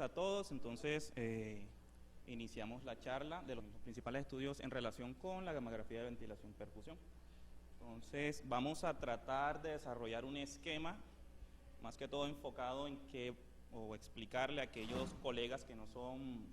a todos. Entonces, iniciamos la charla de los principales estudios en relación con la gammagrafía de ventilación perfusión. Entonces, vamos a tratar de desarrollar un esquema, más que todo enfocado en explicarle a aquellos colegas que no son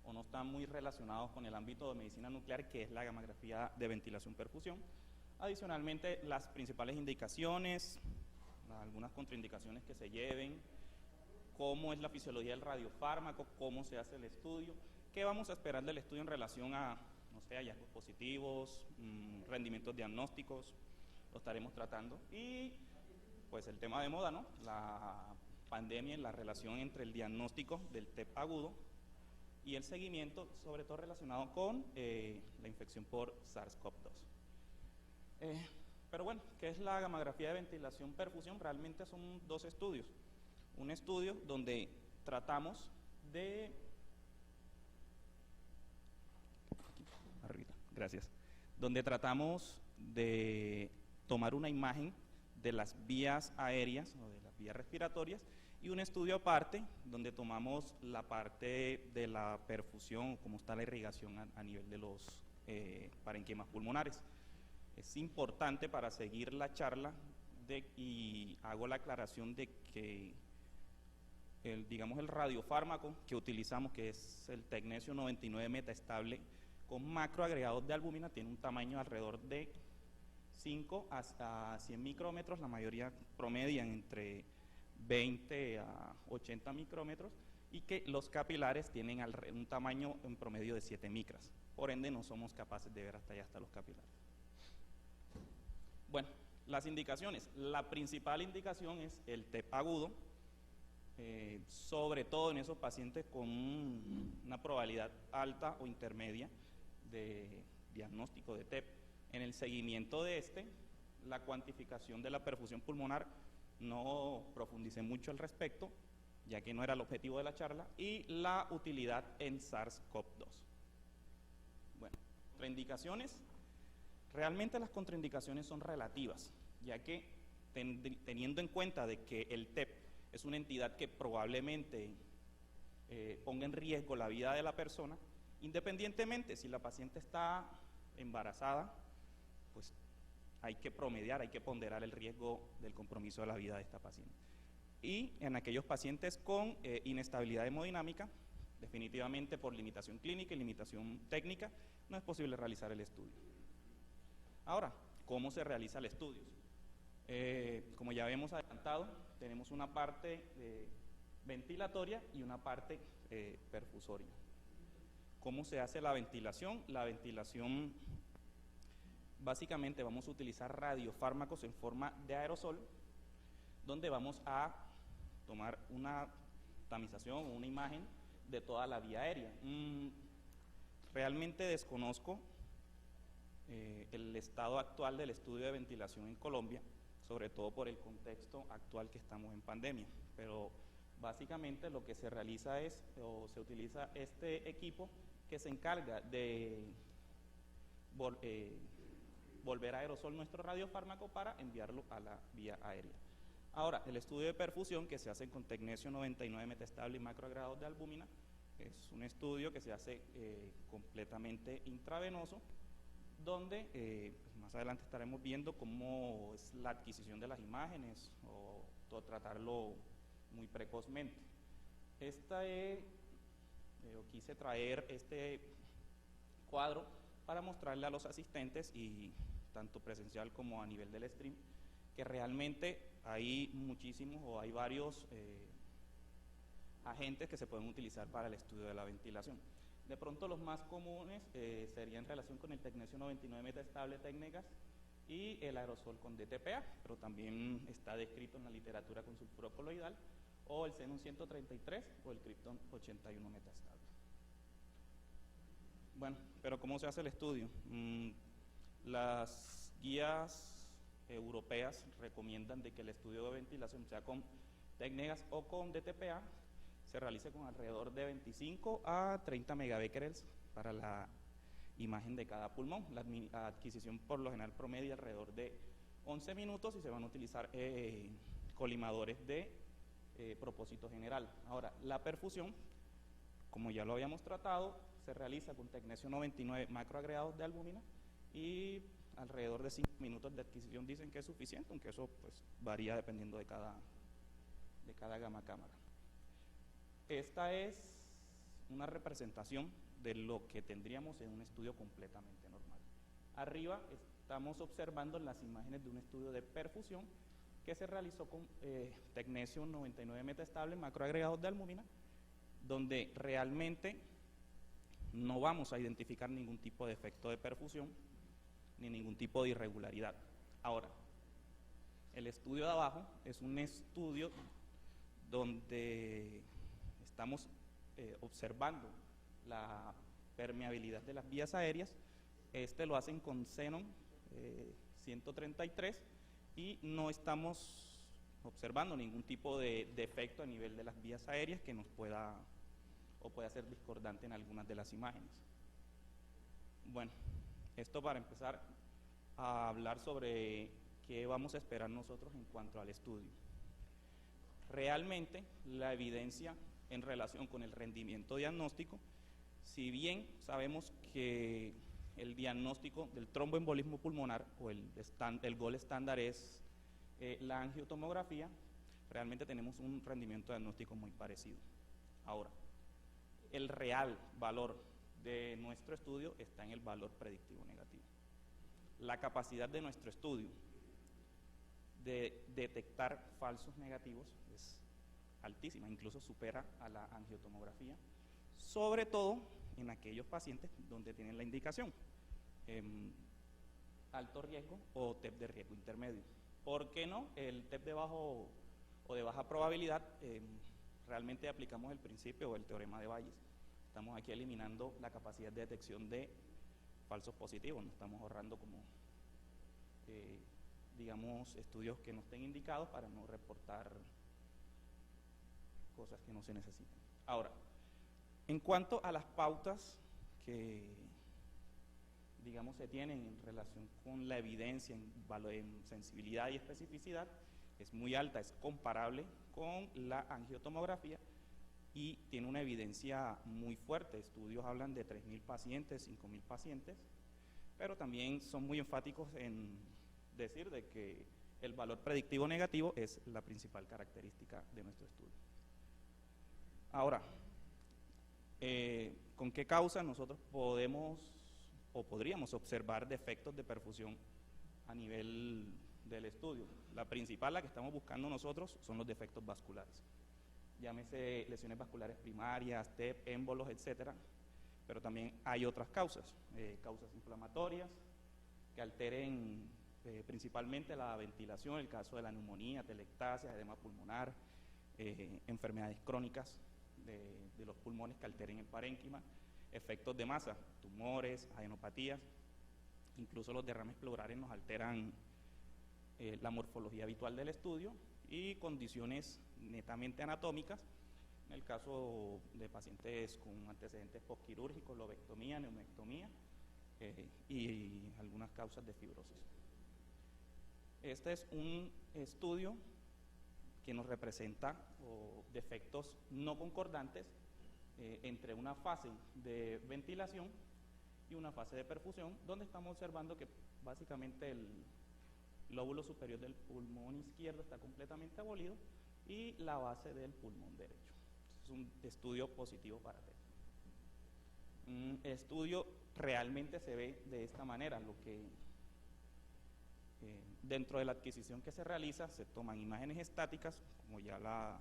o no están muy relacionados con el ámbito de medicina nuclear, que es la gammagrafía de ventilación perfusión. Adicionalmente, las principales indicaciones, algunas contraindicaciones que se lleven, cómo es la fisiología del radiofármaco, cómo se hace el estudio, qué vamos a esperar del estudio en relación a, no sé, hallazgos positivos, rendimientos diagnósticos, lo estaremos tratando. Y pues el tema de moda, ¿no? La pandemia y la relación entre el diagnóstico del TEP agudo y el seguimiento, sobre todo relacionado con la infección por SARS-CoV-2. Pero bueno, ¿qué es la gammagrafía de ventilación perfusión? Realmente son dos estudios. Un estudio donde tratamos de... donde tratamos de tomar una imagen de las vías aéreas o de las vías respiratorias, y un estudio aparte donde tomamos la parte de la perfusión, cómo está la irrigación a nivel de los parenquimas pulmonares. Es importante para seguir la charla y hago la aclaración de que el radiofármaco que utilizamos, que es el tecnesio 99 metaestable con macroagregados de albúmina, tiene un tamaño alrededor de 5 hasta 100 micrómetros, la mayoría promedian entre 20 a 80 micrómetros, y que los capilares tienen un tamaño en promedio de 7 micras. Por ende, no somos capaces de ver hasta allá, hasta los capilares. Bueno, las indicaciones. La principal indicación es el TEP agudo, sobre todo en esos pacientes con una probabilidad alta o intermedia de diagnóstico de TEP. En el seguimiento de la cuantificación de la perfusión pulmonar, no profundicé mucho al respecto, ya que no era el objetivo de la charla, y la utilidad en SARS-CoV-2. Bueno, contraindicaciones. Realmente las contraindicaciones son relativas, ya que teniendo en cuenta de que el TEP es una entidad que probablemente ponga en riesgo la vida de la persona, independientemente si la paciente está embarazada, pues hay que promediar, hay que ponderar el riesgo del compromiso de la vida de esta paciente. Y en aquellos pacientes con inestabilidad hemodinámica, definitivamente por limitación clínica y limitación técnica, no es posible realizar el estudio. Ahora, ¿cómo se realiza el estudio? Como ya habíamos adelantado, tenemos una parte ventilatoria y una parte perfusoria. ¿Cómo se hace la ventilación? La ventilación, básicamente vamos a utilizar radiofármacos en forma de aerosol, donde vamos a tomar una tamización o una imagen de toda la vía aérea. Realmente desconozco el estado actual del estudio de ventilación en Colombia, sobre todo por el contexto actual que estamos en pandemia, pero básicamente lo que se realiza se utiliza este equipo que se encarga de volver a aerosol nuestro radiofármaco para enviarlo a la vía aérea. Ahora, el estudio de perfusión que se hace con tecnesio 99 metaestable y macroagregados de albúmina es un estudio que se hace completamente intravenoso, donde pues más adelante estaremos viendo cómo es la adquisición de las imágenes o tratarlo muy precozmente. Quise traer este cuadro para mostrarle a los asistentes, y tanto presencial como a nivel del stream, que realmente hay muchísimos o hay varios agentes que se pueden utilizar para el estudio de la ventilación. De pronto los más comunes serían en relación con el tecnesio 99 metaestable Tecnegas y el aerosol con DTPA, pero también está descrito en la literatura con sulfuro coloidal, o el xenón 133 o el Krypton 81 metaestable. Bueno, pero ¿cómo se hace el estudio? Las guías europeas recomiendan de que el estudio de ventilación, sea con Tecnegas o con DTPA, se realice con alrededor de 25 a 30 megabecquerels para la imagen de cada pulmón. La adquisición por lo general promedia alrededor de 11 minutos y se van a utilizar colimadores de propósito general. Ahora, la perfusión, como ya lo habíamos tratado, se realiza con tecnesio 99 macroagregados de albúmina y alrededor de 5 minutos de adquisición dicen que es suficiente, aunque eso pues varía dependiendo de cada gama cámara. Esta es una representación de lo que tendríamos en un estudio completamente normal. Arriba estamos observando las imágenes de un estudio de perfusión que se realizó con tecnesio 99 metastable macroagregados de albúmina, donde realmente no vamos a identificar ningún tipo de efecto de perfusión ni ningún tipo de irregularidad. Ahora, el estudio de abajo es un estudio donde estamos observando la permeabilidad de las vías aéreas. Este lo hacen con xenón 133 y no estamos observando ningún tipo de defecto a nivel de las vías aéreas que nos pueda ser discordante en algunas de las imágenes. Bueno, esto para empezar a hablar sobre qué vamos a esperar nosotros en cuanto al estudio. Realmente la evidencia en relación con el rendimiento diagnóstico, si bien sabemos que el diagnóstico del tromboembolismo pulmonar o el gol estándar es la angiotomografía, realmente tenemos un rendimiento diagnóstico muy parecido. Ahora, el real valor de nuestro estudio está en el valor predictivo negativo. La capacidad de nuestro estudio de detectar falsos negativos es altísima, incluso supera a la angiotomografía, sobre todo en aquellos pacientes donde tienen la indicación alto riesgo o TEP de riesgo intermedio. ¿Por qué no? El TEP de bajo o de baja probabilidad, realmente aplicamos el principio o el teorema de Bayes. Estamos aquí eliminando la capacidad de detección de falsos positivos, no estamos ahorrando como, digamos, estudios que no estén indicados para no reportar cosas que no se necesitan. Ahora, en cuanto a las pautas que, digamos, se tienen en relación con la evidencia en sensibilidad y especificidad, es muy alta, es comparable con la angiotomografía y tiene una evidencia muy fuerte. Estudios hablan de 3.000 pacientes, 5.000 pacientes, pero también son muy enfáticos en decir de que el valor predictivo negativo es la principal característica de nuestro estudio. Ahora, ¿con qué causa nosotros podemos o podríamos observar defectos de perfusión a nivel del estudio? La principal, la que estamos buscando nosotros, son los defectos vasculares. Llámese lesiones vasculares primarias, TEP, émbolos, etcétera, pero también hay otras causas, causas inflamatorias que alteren principalmente la ventilación, el caso de la neumonía, telectasia, edema pulmonar, enfermedades crónicas de los pulmones que alteren el parénquima, efectos de masa, tumores, adenopatías, incluso los derrames pleurales nos alteran la morfología habitual del estudio y condiciones netamente anatómicas, en el caso de pacientes con antecedentes postquirúrgicos, lobectomía, neumectomía y algunas causas de fibrosis. Este es un estudio que nos representa defectos no concordantes entre una fase de ventilación y una fase de perfusión, donde estamos observando que básicamente el lóbulo superior del pulmón izquierdo está completamente abolido y la base del pulmón derecho. Es un estudio positivo para TEP. Un estudio realmente se ve de esta manera, lo que dentro de la adquisición que se realiza se toman imágenes estáticas, como ya la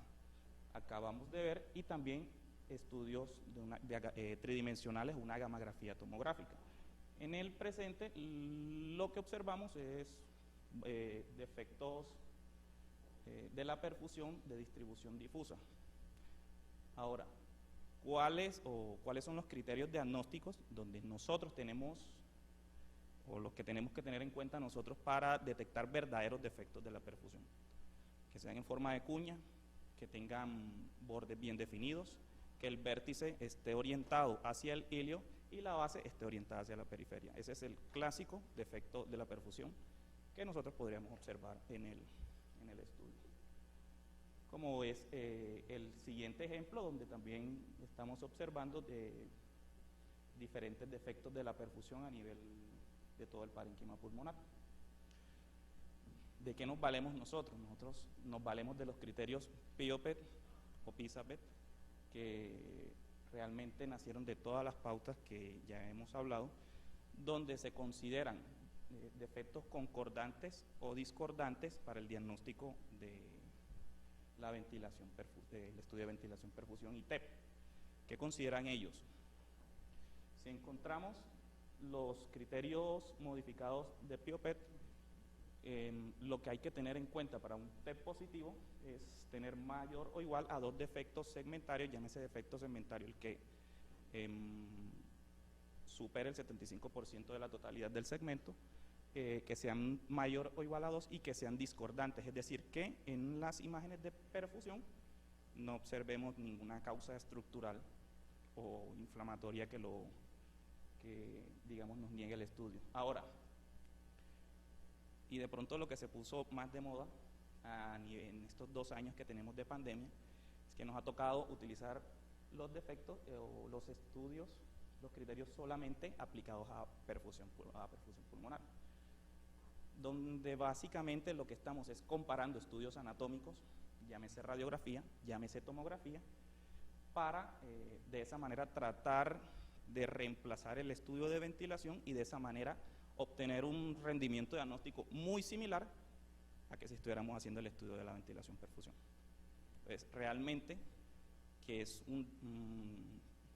acabamos de ver, y también estudios tridimensionales, una gamografía tomográfica. En el presente lo que observamos es defectos de la perfusión de distribución difusa. Ahora, ¿cuáles son los criterios diagnósticos donde nosotros tenemos, o los que tenemos que tener en cuenta nosotros para detectar verdaderos defectos de la perfusión? Que sean en forma de cuña, que tengan bordes bien definidos, que el vértice esté orientado hacia el ilio y la base esté orientada hacia la periferia. Ese es el clásico defecto de la perfusión que nosotros podríamos observar en el estudio. como es el siguiente ejemplo, donde también estamos observando diferentes defectos de la perfusión a nivel de todo el parénquima pulmonar. ¿De qué nos valemos nosotros? Nosotros nos valemos de los criterios PIO-PET o PISA-PET, que realmente nacieron de todas las pautas que ya hemos hablado, donde se consideran defectos concordantes o discordantes para el diagnóstico de la ventilación, el estudio de ventilación, perfusión y TEP. ¿Qué consideran ellos? Si encontramos los criterios modificados de PIO-PET, lo que hay que tener en cuenta para un TEP positivo es tener mayor o igual a 2 defectos segmentarios, llámese defecto segmentario el que supere el 75% de la totalidad del segmento, que sean mayor o igual a 2 y que sean discordantes, es decir, que en las imágenes de perfusión no observemos ninguna causa estructural o inflamatoria que digamos nos niegue el estudio. Ahora, y de pronto lo que se puso más de moda en estos 2 años que tenemos de pandemia es que nos ha tocado utilizar los defectos o los estudios, los criterios solamente aplicados a perfusión pulmonar, donde básicamente lo que estamos es comparando estudios anatómicos, llámese radiografía, llámese tomografía, para de esa manera tratar de reemplazar el estudio de ventilación y de esa manera obtener un rendimiento diagnóstico muy similar a que si estuviéramos haciendo el estudio de la ventilación perfusión. Entonces, realmente que es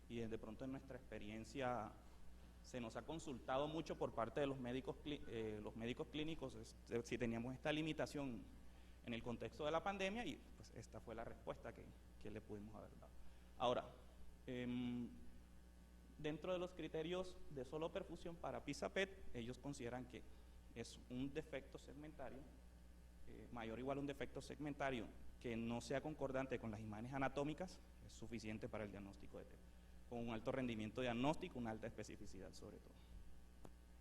y de pronto en nuestra experiencia se nos ha consultado mucho por parte de los médicos clínicos si teníamos esta limitación en el contexto de la pandemia, y pues esta fue la respuesta que le pudimos haber dado. Ahora, dentro de los criterios de solo perfusión para PISA-PET, ellos consideran que es un defecto segmentario, mayor o igual a un defecto segmentario que no sea concordante con las imágenes anatómicas, es suficiente para el diagnóstico de TEP, con un alto rendimiento diagnóstico, una alta especificidad sobre todo.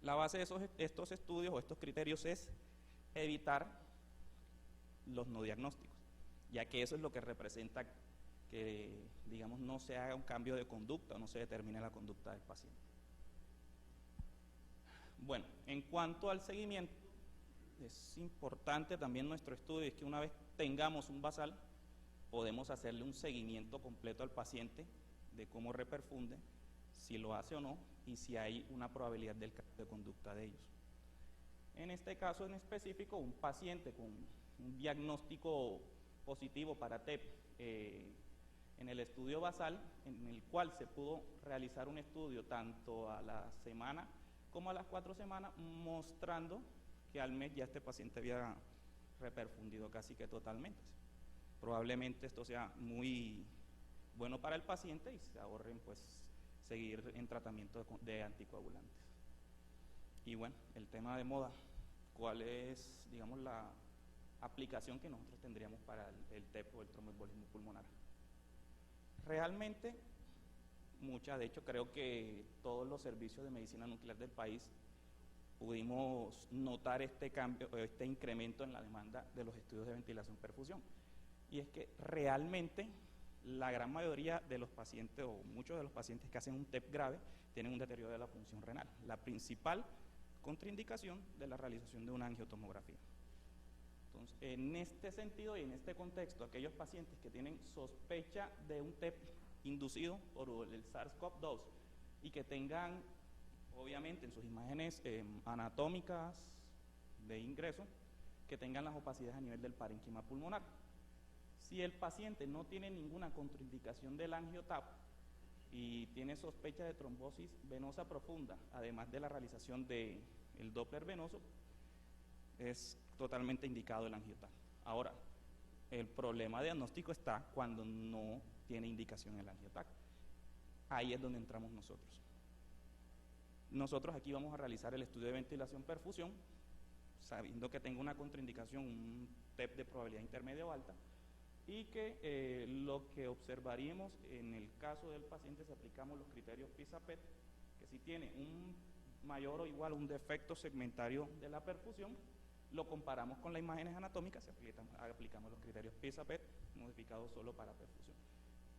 La base de estos estudios o estos criterios es evitar los no diagnósticos, ya que eso es lo que representa que, digamos, no se haga un cambio de conducta o no se determine la conducta del paciente. Bueno, en cuanto al seguimiento, es importante también nuestro estudio, es que una vez tengamos un basal, podemos hacerle un seguimiento completo al paciente de cómo reperfunde, si lo hace o no, y si hay una probabilidad del cambio de conducta de ellos. En este caso en específico, un paciente con un diagnóstico positivo para TEP, en el estudio basal, en el cual se pudo realizar un estudio tanto a la semana como a las 4 semanas, mostrando que al mes ya este paciente había reperfundido casi que totalmente. Probablemente esto sea muy bueno para el paciente y se ahorren pues seguir en tratamiento de anticoagulantes. Y bueno, el tema de moda, ¿cuál es, digamos, la aplicación que nosotros tendríamos para el TEP o el tromboembolismo pulmonar? Realmente muchas, de hecho creo que todos los servicios de medicina nuclear del país pudimos notar este cambio, este incremento en la demanda de los estudios de ventilación perfusión. Y es que realmente la gran mayoría de los pacientes o muchos de los pacientes que hacen un TEP grave tienen un deterioro de la función renal, la principal contraindicación de la realización de una angiotomografía. Entonces, en este sentido y en este contexto, aquellos pacientes que tienen sospecha de un TEP inducido por el SARS-CoV-2 y que tengan, obviamente, en sus imágenes anatómicas de ingreso, que tengan las opacidades a nivel del parénquima pulmonar. Si el paciente no tiene ninguna contraindicación del angio-TAP y tiene sospecha de trombosis venosa profunda, además de la realización del Doppler venoso, es totalmente indicado el angio-TAP. Ahora, el problema diagnóstico está cuando no tiene indicación el angio-TAP. Ahí es donde entramos nosotros. Nosotros aquí vamos a realizar el estudio de ventilación perfusión, sabiendo que tengo una contraindicación, un TEP de probabilidad intermedia o alta, y que lo que observaríamos en el caso del paciente, si aplicamos los criterios PISA-PET, que si tiene un mayor o igual un defecto segmentario de la perfusión, lo comparamos con las imágenes anatómicas, aplicamos los criterios PISA-PET modificados solo para perfusión.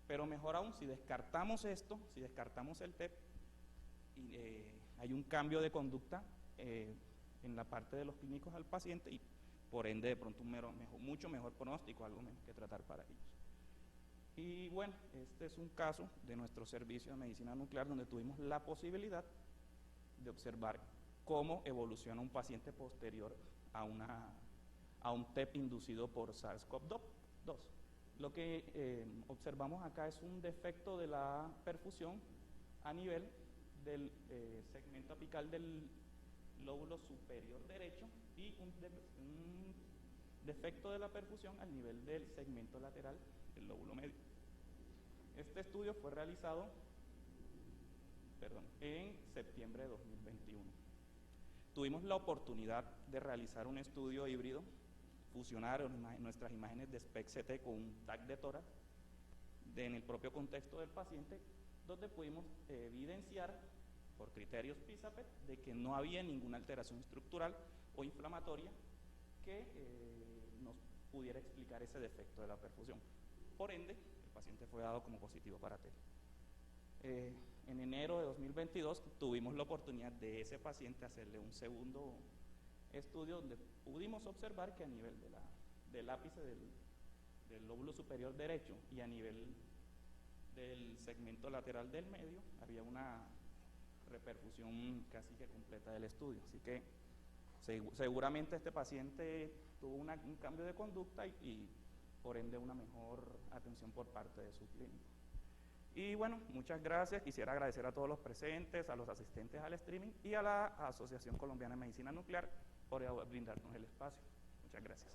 Pero mejor aún, si descartamos esto, si descartamos el TEP, hay un cambio de conducta en la parte de los clínicos al paciente y por ende de pronto un mucho mejor pronóstico, algo menos que tratar para ellos. Y bueno, este es un caso de nuestro servicio de medicina nuclear donde tuvimos la posibilidad de observar cómo evoluciona un paciente posterior a un TEP inducido por SARS-CoV-2. Lo que observamos acá es un defecto de la perfusión a nivel del segmento apical del lóbulo superior derecho y un defecto de la perfusión al nivel del segmento lateral del lóbulo medio. Este estudio fue realizado en septiembre de 2021. Tuvimos la oportunidad de realizar un estudio híbrido, fusionar nuestras imágenes de SPECT-CT con un TAC de tórax en el propio contexto del paciente, donde pudimos evidenciar por criterios PISA-PET de que no había ninguna alteración estructural o inflamatoria que nos pudiera explicar ese defecto de la perfusión. Por ende, el paciente fue dado como positivo para TEP. En enero de 2022 tuvimos la oportunidad de ese paciente hacerle un segundo estudio donde pudimos observar que a nivel del ápice del lóbulo superior derecho y a nivel del segmento lateral del medio había una reperfusión casi que completa del estudio. Así que seguramente este paciente tuvo un cambio de conducta y por ende una mejor atención por parte de su clínico. Y bueno, muchas gracias. Quisiera agradecer a todos los presentes, a los asistentes al streaming y a la Asociación Colombiana de Medicina Nuclear por brindarnos el espacio. Muchas gracias.